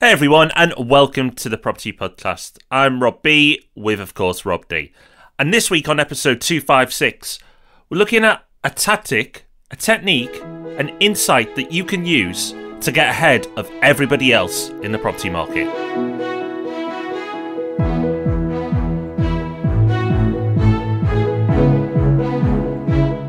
Hey everyone, and welcome to the Property Podcast. I'm Rob B, with of course Rob D. And this week on episode 256, we're looking at a tactic, a technique, an insight that you can use to get ahead of everybody else in the property market.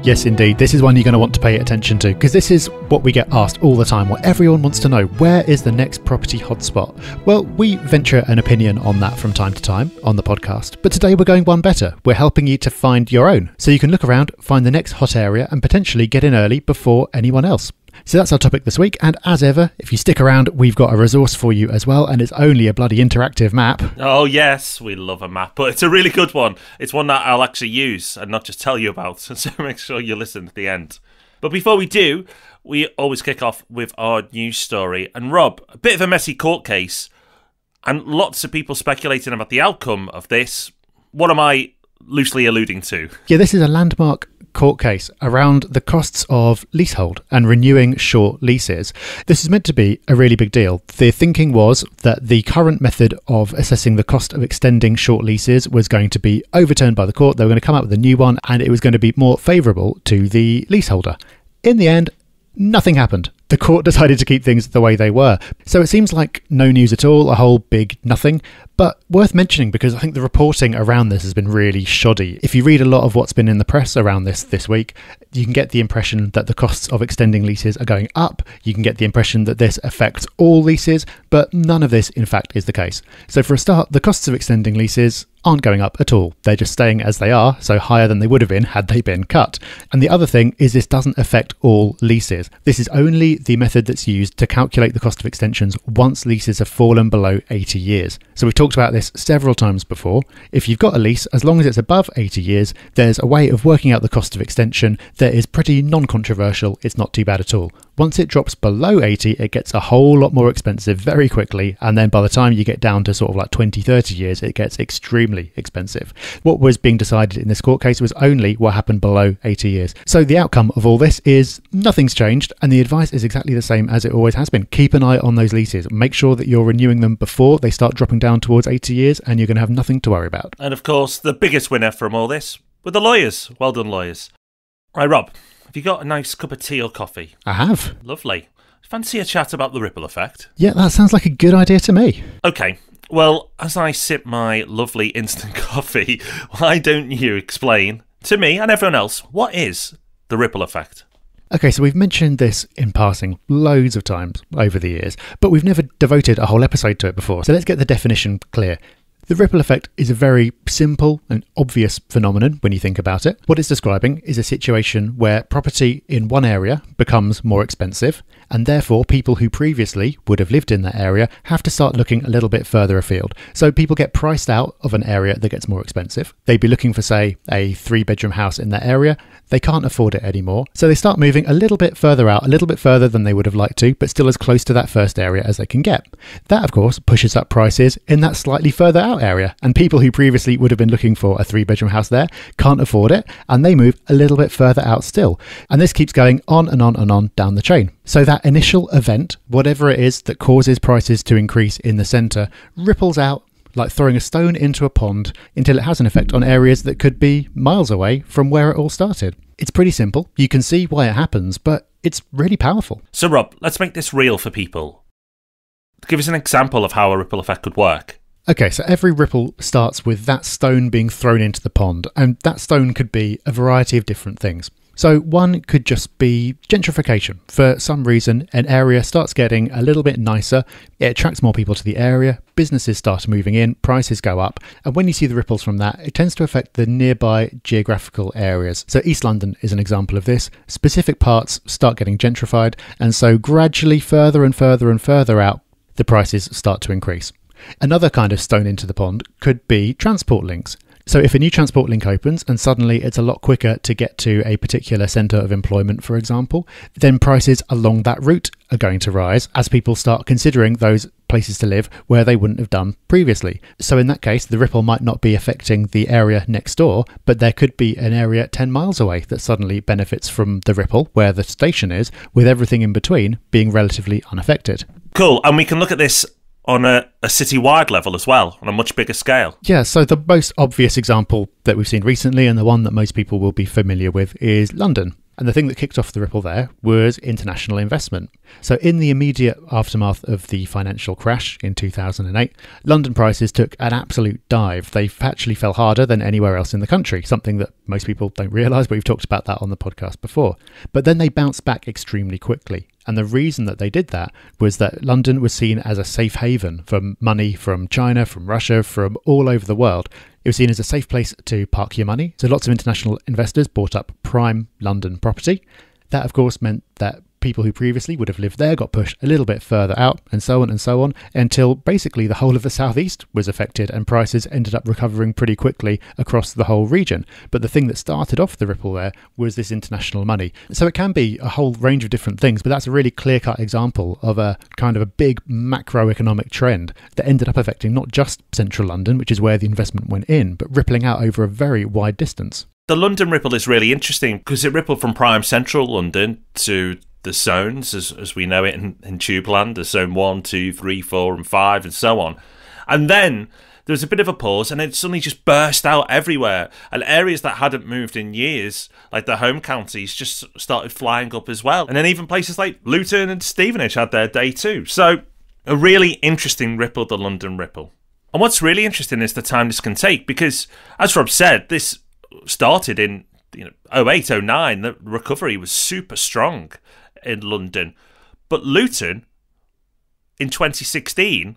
Yes, indeed. This is one you're going to want to pay attention to because this is what we get asked all the time. What everyone wants to know. Where is the next property hotspot? Well, we venture an opinion on that from time to time on the podcast. But today we're going one better. We're helping you to find your own. So you can look around, find the next hot area and potentially get in early before anyone else. So that's our topic this week, and as ever, if you stick around, we've got a resource for you as well, and it's only a bloody interactive map. Oh yes, we love a map, but it's a really good one. It's one that I'll actually use and not just tell you about, so make sure you listen at the end. But before we do, we always kick off with our news story. And Rob, a bit of a messy court case, and lots of people speculating about the outcome of this. What am I loosely alluding to? Yeah, this is a landmark court case around the costs of leasehold and renewing short leases. This is meant to be a really big deal. The thinking was that the current method of assessing the cost of extending short leases was going to be overturned by the court. They were going to come up with a new one and it was going to be more favourable to the leaseholder. In the end, nothing happened. The court decided to keep things the way they were. So it seems like no news at all, a whole big nothing, but worth mentioning because I think the reporting around this has been really shoddy. If you read a lot of what's been in the press around this week, you can get the impression that the costs of extending leases are going up. You can get the impression that this affects all leases, but none of this in fact is the case. So for a start, the costs of extending leases aren't going up at all. They're just staying as they are, so higher than they would have been had they been cut. And the other thing is this doesn't affect all leases. This is only the method that's used to calculate the cost of extensions once leases have fallen below 80 years. So we've talked about this several times before. If you've got a lease, as long as it's above 80 years, there's a way of working out the cost of extension that is pretty non-controversial. It's not too bad at all. Once it drops below 80, it gets a whole lot more expensive very quickly. And then by the time you get down to sort of like 20, 30 years, it gets extremely expensive. What was being decided in this court case was only what happened below 80 years. So the outcome of all this is nothing's changed. And the advice is exactly the same as it always has been. Keep an eye on those leases. Make sure that you're renewing them before they start dropping down towards 80 years and you're going to have nothing to worry about. And of course, the biggest winner from all this were the lawyers. Well done, lawyers. Right, Rob. Have you got a nice cup of tea or coffee? I have. Lovely. Fancy a chat about the ripple effect? Yeah, that sounds like a good idea to me. Okay, well, as I sip my lovely instant coffee, why don't you explain to me and everyone else what is the ripple effect? Okay, so we've mentioned this in passing loads of times over the years, but we've never devoted a whole episode to it before. So let's get the definition clear. The ripple effect is a very simple and obvious phenomenon when you think about it. What it's describing is a situation where property in one area becomes more expensive, and therefore people who previously would have lived in that area have to start looking a little bit further afield. So people get priced out of an area that gets more expensive. They'd be looking for, say, a 3-bedroom house in that area. They can't afford it anymore. So they start moving a little bit further out, a little bit further than they would have liked to, but still as close to that first area as they can get. That, of course, pushes up prices in that slightly further out area. And people who previously would have been looking for a 3-bedroom house there can't afford it, and they move a little bit further out still. And this keeps going on and on and on down the chain. So that initial event, whatever it is that causes prices to increase in the centre, ripples out like throwing a stone into a pond until it has an effect on areas that could be miles away from where it all started. It's pretty simple. You can see why it happens, but it's really powerful. So Rob, let's make this real for people. Give us an example of how a ripple effect could work. Okay, so every ripple starts with that stone being thrown into the pond, and that stone could be a variety of different things. So one could just be gentrification. For some reason, an area starts getting a little bit nicer, it attracts more people to the area, businesses start moving in, prices go up, and when you see the ripples from that, it tends to affect the nearby geographical areas. So East London is an example of this. Specific parts start getting gentrified, and so gradually further and further and further out, the prices start to increase. Another kind of stone into the pond could be transport links. So if a new transport link opens and suddenly it's a lot quicker to get to a particular centre of employment, for example, then prices along that route are going to rise as people start considering those places to live where they wouldn't have done previously. So in that case, the ripple might not be affecting the area next door, but there could be an area 10 miles away that suddenly benefits from the ripple where the station is, with everything in between being relatively unaffected. Cool. And we can look at this on a city-wide level as well, on a much bigger scale. Yeah, so the most obvious example that we've seen recently, and the one that most people will be familiar with, is London. And the thing that kicked off the ripple there was international investment. So in the immediate aftermath of the financial crash in 2008, London prices took an absolute dive. They actually fell harder than anywhere else in the country, something that most people don't realise, but we've talked about that on the podcast before. But then they bounced back extremely quickly. And the reason that they did that was that London was seen as a safe haven for money from China, from Russia, from all over the world. It was seen as a safe place to park your money. So lots of international investors bought up prime London property. That, of course, meant that people who previously would have lived there got pushed a little bit further out, and so on, until basically the whole of the southeast was affected and prices ended up recovering pretty quickly across the whole region. But the thing that started off the ripple there was this international money. So it can be a whole range of different things, but that's a really clear-cut example of a kind of a big macroeconomic trend that ended up affecting not just central London, which is where the investment went in, but rippling out over a very wide distance. The London ripple is really interesting because it rippled from prime central London to the zones as we know it in Tube Land, the zone 1, 2, 3, 4 and 5 and so on. And then there was a bit of a pause and it suddenly just burst out everywhere. And areas that hadn't moved in years, like the home counties, just started flying up as well. And then even places like Luton and Stevenage had their day too. So a really interesting ripple, the London ripple. And what's really interesting is the time this can take because, as Rob said, this started in 08, 09. The recovery was super strong in London. But Luton, in 2016,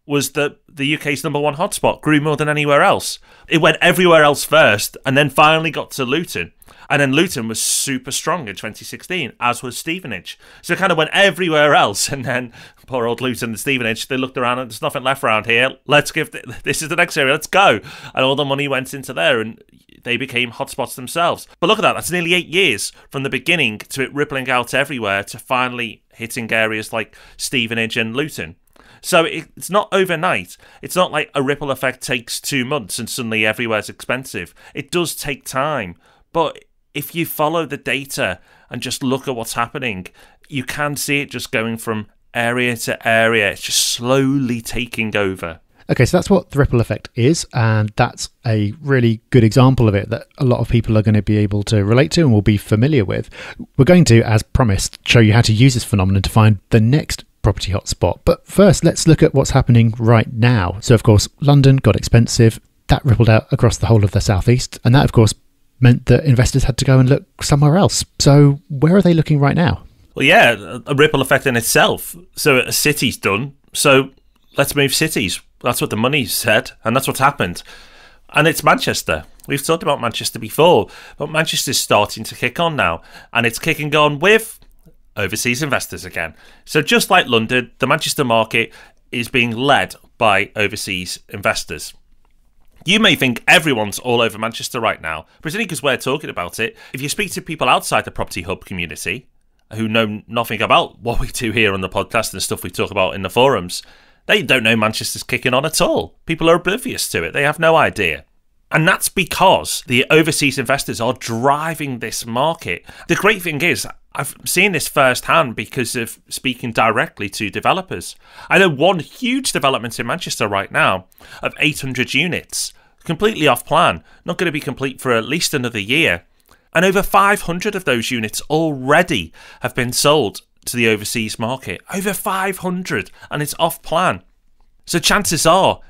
was the UK's number one hotspot, grew more than anywhere else. It went everywhere else first and then finally got to Luton. And then Luton was super strong in 2016, as was Stevenage. So it kind of went everywhere else. And then poor old Luton and Stevenage, they looked around and there's nothing left around here. Let's this is the next area, let's go. And all the money went into there and they became hotspots themselves. But look at that, that's nearly 8 years from the beginning to it rippling out everywhere to finally hitting areas like Stevenage and Luton. So it's not overnight. It's not like a ripple effect takes 2 months and suddenly everywhere's expensive. It does take time. But if you follow the data and just look at what's happening, you can see it just going from area to area. It's just slowly taking over. Okay, so that's what the ripple effect is, and that's a really good example of it that a lot of people are going to be able to relate to and will be familiar with. We're going to, as promised, show you how to use this phenomenon to find the next property hotspot. But first, let's look at what's happening right now. So, of course, London got expensive. That rippled out across the whole of the southeast, and that, of course, meant that investors had to go and look somewhere else. So where are they looking right now? Well, yeah, a ripple effect in itself. So a city's done. So let's move cities. That's what the money said, and that's what's happened. And it's Manchester. We've talked about Manchester before, but Manchester's starting to kick on now, and it's kicking on with overseas investors again. So just like London, the Manchester market is being led by overseas investors. You may think everyone's all over Manchester right now, but it's only because we're talking about it. If you speak to people outside the Property Hub community who know nothing about what we do here on the podcast and stuff we talk about in the forums, they don't know Manchester's kicking on at all. People are oblivious to it. They have no idea. And that's because the overseas investors are driving this market. The great thing is, I've seen this firsthand because of speaking directly to developers. I know one huge development in Manchester right now of 800 units, completely off plan, not going to be complete for at least another year. And over 500 of those units already have been sold to the overseas market. Over 500, and it's off plan. So chances are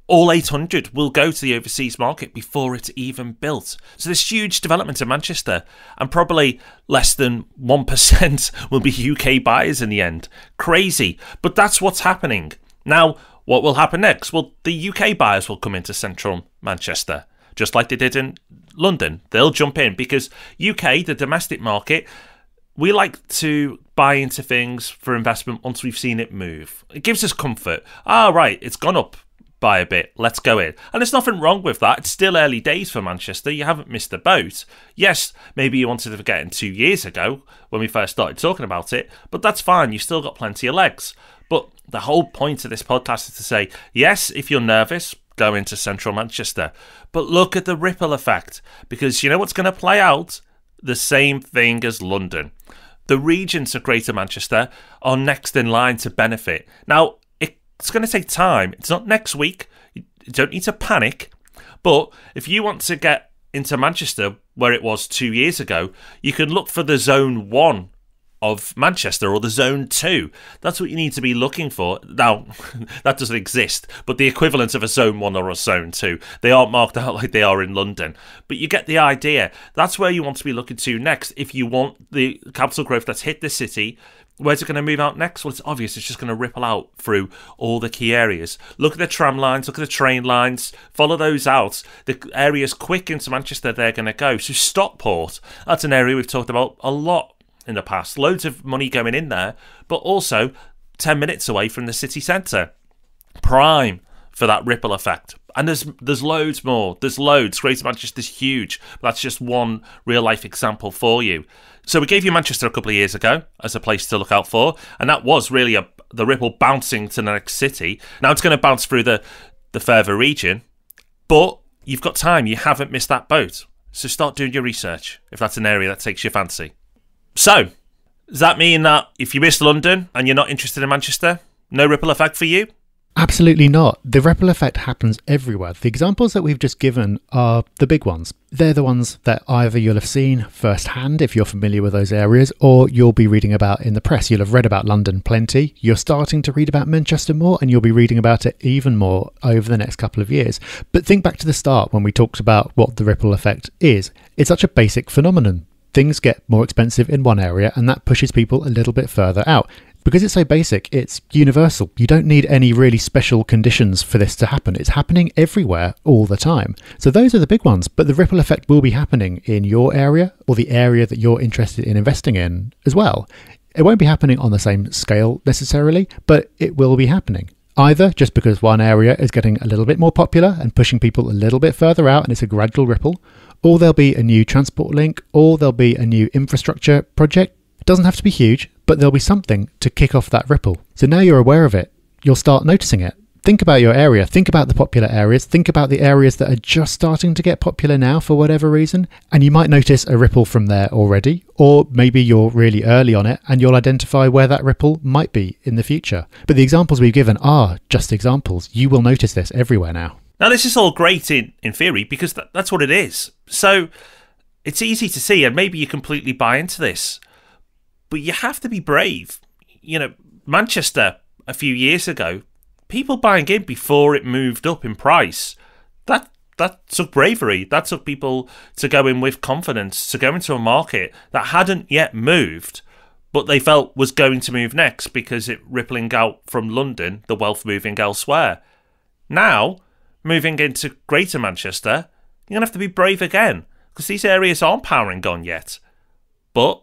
all 800 will go to the overseas market before it's even built. So this huge development in Manchester, and probably less than 1% will be UK buyers in the end. Crazy. But that's what's happening. Now, what will happen next? Well, the UK buyers will come into central Manchester, just like they did in London. They'll jump in because UK, the domestic market, we like to buy into things for investment once we've seen it move. It gives us comfort. Right, it's gone up by a bit. Let's go in. And there's nothing wrong with that. It's still early days for Manchester. You haven't missed the boat. Yes, maybe you wanted to get in 2 years ago when we first started talking about it, but that's fine. You've still got plenty of legs. But the whole point of this podcast is to say, yes, if you're nervous, go into central Manchester. But look at the ripple effect, because you know what's going to play out? The same thing as London. The regions of Greater Manchester are next in line to benefit. Now, it it's going to take time. It's not next week. You don't need to panic. But if you want to get into Manchester, where it was 2 years ago, you can look for the Zone 1 of Manchester or the Zone 2. That's what you need to be looking for. Now, that doesn't exist, but the equivalent of a Zone 1 or a Zone 2. They aren't marked out like they are in London. But you get the idea. That's where you want to be looking to next if you want the capital growth that's hit the city. Where's it going to move out next? Well, it's obvious. It's just going to ripple out through all the key areas. Look at the tram lines. Look at the train lines. Follow those out. The areas quick into Manchester, they're going to go. So Stockport, that's an area we've talked about a lot in the past. Loads of money going in there, but also 10 minutes away from the city centre. Prime for that ripple effect. And there's loads more. There's loads. Greater Manchester's huge. But that's just one real-life example for you. So we gave you Manchester a couple of years ago as a place to look out for, and that was really the ripple bouncing to the next city. Now it's going to bounce through the further region, but you've got time. You haven't missed that boat. So start doing your research if that's an area that takes your fancy. So, does that mean that if you missed London and you're not interested in Manchester, no ripple effect for you? Absolutely not. The ripple effect happens everywhere. The examples that we've just given are the big ones. They're the ones that either you'll have seen firsthand if you're familiar with those areas, or you'll be reading about in the press. You'll have read about London plenty. You're starting to read about Manchester more, and you'll be reading about it even more over the next couple of years. But think back to the start when we talked about what the ripple effect is. It's such a basic phenomenon. Things get more expensive in one area, and that pushes people a little bit further out. Because it's so basic, it's universal. You don't need any really special conditions for this to happen. It's happening everywhere all the time. So those are the big ones, but the ripple effect will be happening in your area or the area that you're interested in investing in as well. It won't be happening on the same scale necessarily, but it will be happening. Either just because one area is getting a little bit more popular and pushing people a little bit further out and it's a gradual ripple, or there'll be a new transport link, or there'll be a new infrastructure project. It doesn't have to be huge, but there'll be something to kick off that ripple. So now you're aware of it, you'll start noticing it. Think about your area, think about the popular areas, think about the areas that are just starting to get popular now for whatever reason, and you might notice a ripple from there already, or maybe you're really early on it and you'll identify where that ripple might be in the future. But the examples we've given are just examples. You will notice this everywhere now. Now, this is all great in theory because that's what it is. So it's easy to see, and maybe you completely buy into this, but you have to be brave. You know, Manchester a few years ago, people buying in before it moved up in price, that took bravery. That took people to go in with confidence, to go into a market that hadn't yet moved, but they felt was going to move next because it rippling out from London, the wealth moving elsewhere. Now, moving into Greater Manchester, you're going to have to be brave again because these areas aren't powering on yet. But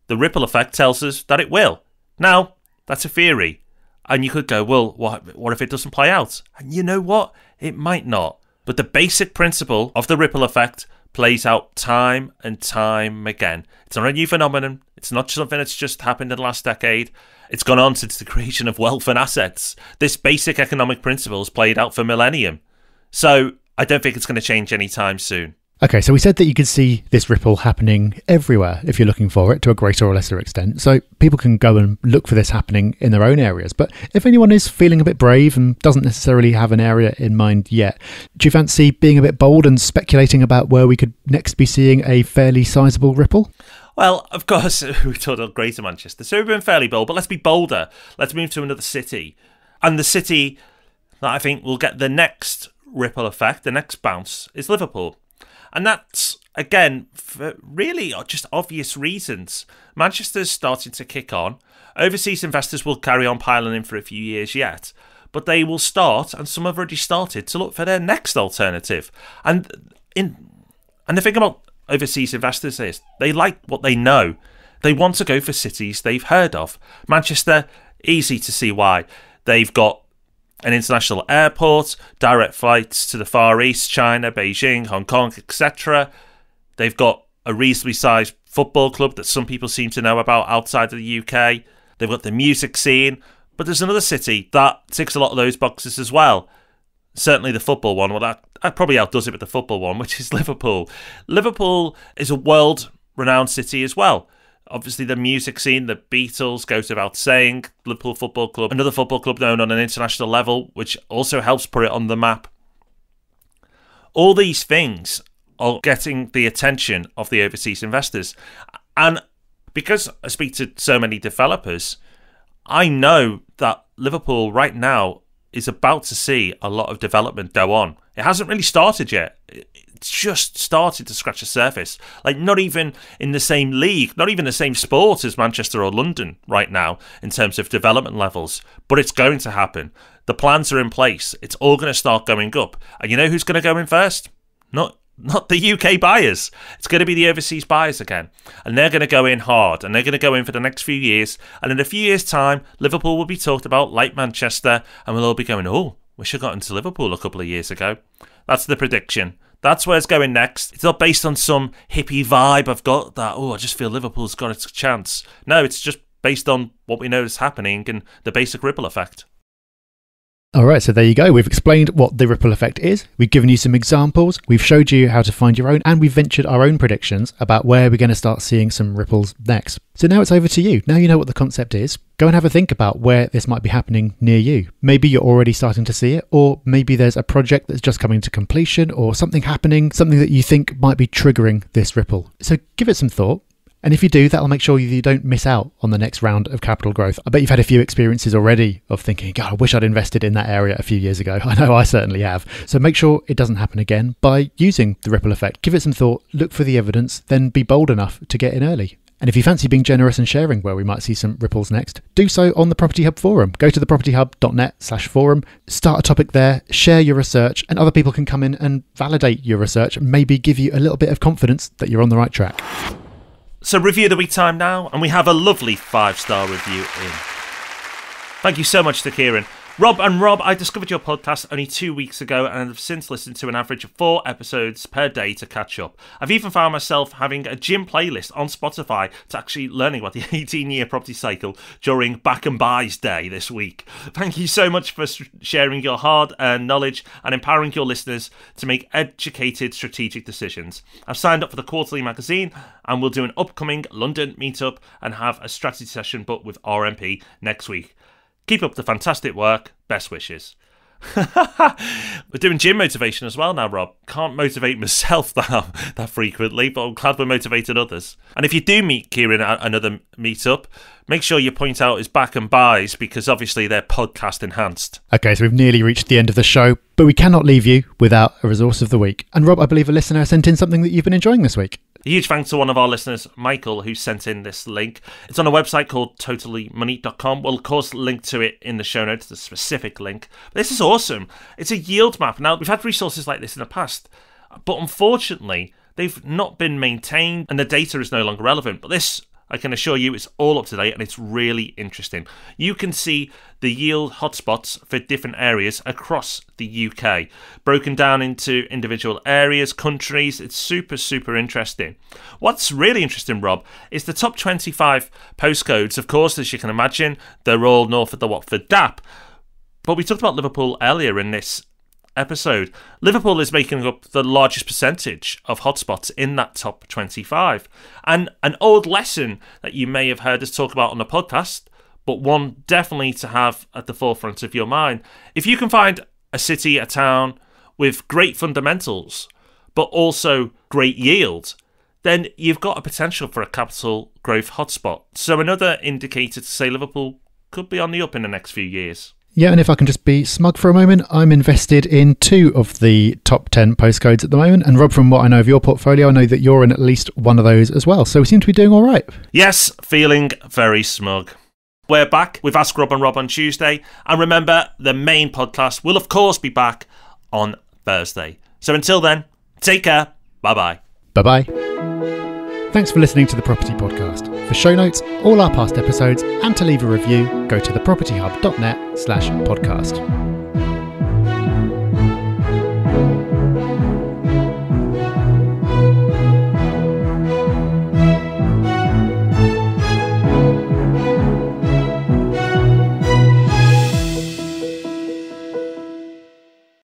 the ripple effect tells us that it will. Now, that's a theory. And you could go, well, what if it doesn't play out? And you know what? It might not. But the basic principle of the ripple effect plays out time and time again. It's not a new phenomenon. It's not something that's just happened in the last decade. It's gone on since the creation of wealth and assets. This basic economic principle has played out for millennium. So I don't think it's going to change anytime soon. Okay, so we said that you can see this ripple happening everywhere if you're looking for it to a greater or lesser extent. So people can go and look for this happening in their own areas. But if anyone is feeling a bit brave and doesn't necessarily have an area in mind yet, do you fancy being a bit bold and speculating about where we could next be seeing a fairly sizable ripple? Well, of course, we talked about Greater Manchester, so we've been fairly bold, but let's be bolder. Let's move to another city. And the city that I think will get the next ripple effect, the next bounce, is Liverpool. And that's, again, for really just obvious reasons. Manchester's starting to kick on. Overseas investors will carry on piling in for a few years yet, but they will start, and some have already started, to look for their next alternative. And the thing about overseas investors is they like what they know. They want to go for cities they've heard of. Manchester, easy to see why. They've got an international airport, direct flights to the Far East, China, Beijing, Hong Kong, etc. They've got a reasonably sized football club that some people seem to know about outside of the UK. They've got the music scene. But there's another city that ticks a lot of those boxes as well. Certainly the football one. Well, that probably outdoes it with the football one, which is Liverpool. Liverpool is a world-renowned city as well. Obviously, the music scene, the Beatles, goes without saying. Liverpool Football Club, another football club known on an international level, which also helps put it on the map. All these things are getting the attention of the overseas investors. And because I speak to so many developers, I know that Liverpool right now is about to see a lot of development go on. It hasn't really started yet. It's just started to scratch the surface. Like, not even in the same league, not even the same sport as Manchester or London right now in terms of development levels. But it's going to happen. The plans are in place. It's all going to start going up. And you know who's going to go in first? Not the UK buyers. It's going to be the overseas buyers again. And they're going to go in hard. And they're going to go in for the next few years. And in a few years' time, Liverpool will be talked about like Manchester. And we'll all be going, oh, we should have gotten to Liverpool a couple of years ago. That's the prediction. That's where it's going next. It's not based on some hippie vibe. I've got that, I just feel Liverpool's got its chance. No, it's just based on what we know is happening and the basic ripple effect. All right, so there you go. We've explained what the ripple effect is. We've given you some examples. We've showed you how to find your own, and we've ventured our own predictions about where we're going to start seeing some ripples next. So now it's over to you. Now you know what the concept is. Go and have a think about where this might be happening near you. Maybe you're already starting to see it, or maybe there's a project that's just coming to completion, or something happening, something that you think might be triggering this ripple. So give it some thought. And if you do, that'll make sure you don't miss out on the next round of capital growth. I bet you've had a few experiences already of thinking, God, I wish I'd invested in that area a few years ago. I know I certainly have. So make sure it doesn't happen again by using the ripple effect. Give it some thought, look for the evidence, then be bold enough to get in early. And if you fancy being generous and sharing where we might see some ripples next, do so on the Property Hub forum. Go to thepropertyhub.net/forum, start a topic there, share your research, and other people can come in and validate your research and maybe give you a little bit of confidence that you're on the right track. So review of the week time now, and we have a lovely 5-star review in. Thank you so much to Kieran. Rob, I discovered your podcast only 2 weeks ago and have since listened to an average of 4 episodes per day to catch up. I've even found myself having a gym playlist on Spotify to actually learning about the 18-year property cycle during Back and Buys Day this week. Thank you so much for sharing your hard-earned knowledge and empowering your listeners to make educated, strategic decisions. I've signed up for the quarterly magazine and we'll do an upcoming London meetup and have a strategy session booked with RMP next week. Keep up the fantastic work. Best wishes. We're doing gym motivation as well now, Rob. Can't motivate myself that frequently, but I'm glad we're motivating others. And if you do meet Kieran at another meetup, make sure you point out his Back and Buys because obviously they're podcast enhanced. Okay, so we've nearly reached the end of the show, but we cannot leave you without a resource of the week. And Rob, I believe a listener sent in something that you've been enjoying this week. A huge thanks to one of our listeners, Michael, who sent in this link. It's on a website called totallymoney.com. We'll, of course, link to it in the show notes, the specific link. But this is awesome. It's a yield map. Now, we've had resources like this in the past, but unfortunately, they've not been maintained and the data is no longer relevant. But this, I can assure you, it's all up to date and it's really interesting. You can see the yield hotspots for different areas across the UK, broken down into individual areas, countries. It's super, super interesting. What's really interesting, Rob, is the top 25 postcodes. Of course, as you can imagine, they're all north of the Watford DAP. But we talked about Liverpool earlier in this episode. Liverpool is making up the largest percentage of hotspots in that top 25. And an old lesson that you may have heard us talk about on the podcast, but one definitely to have at the forefront of your mind. If you can find a city, a town with great fundamentals, but also great yield, then you've got a potential for a capital growth hotspot. So another indicator to say Liverpool could be on the up in the next few years. Yeah, and if I can just be smug for a moment, I'm invested in 2 of the top 10 postcodes at the moment. And Rob, from what I know of your portfolio, I know that you're in at least one of those as well. So we seem to be doing all right. Yes, feeling very smug. We're back with Ask Rob and Rob on Tuesday. And remember, the main podcast will, of course, be back on Thursday. So until then, take care. Bye-bye. Bye-bye. Thanks for listening to the Property Podcast. For show notes, all our past episodes, and to leave a review, go to thepropertyhub.net/podcast.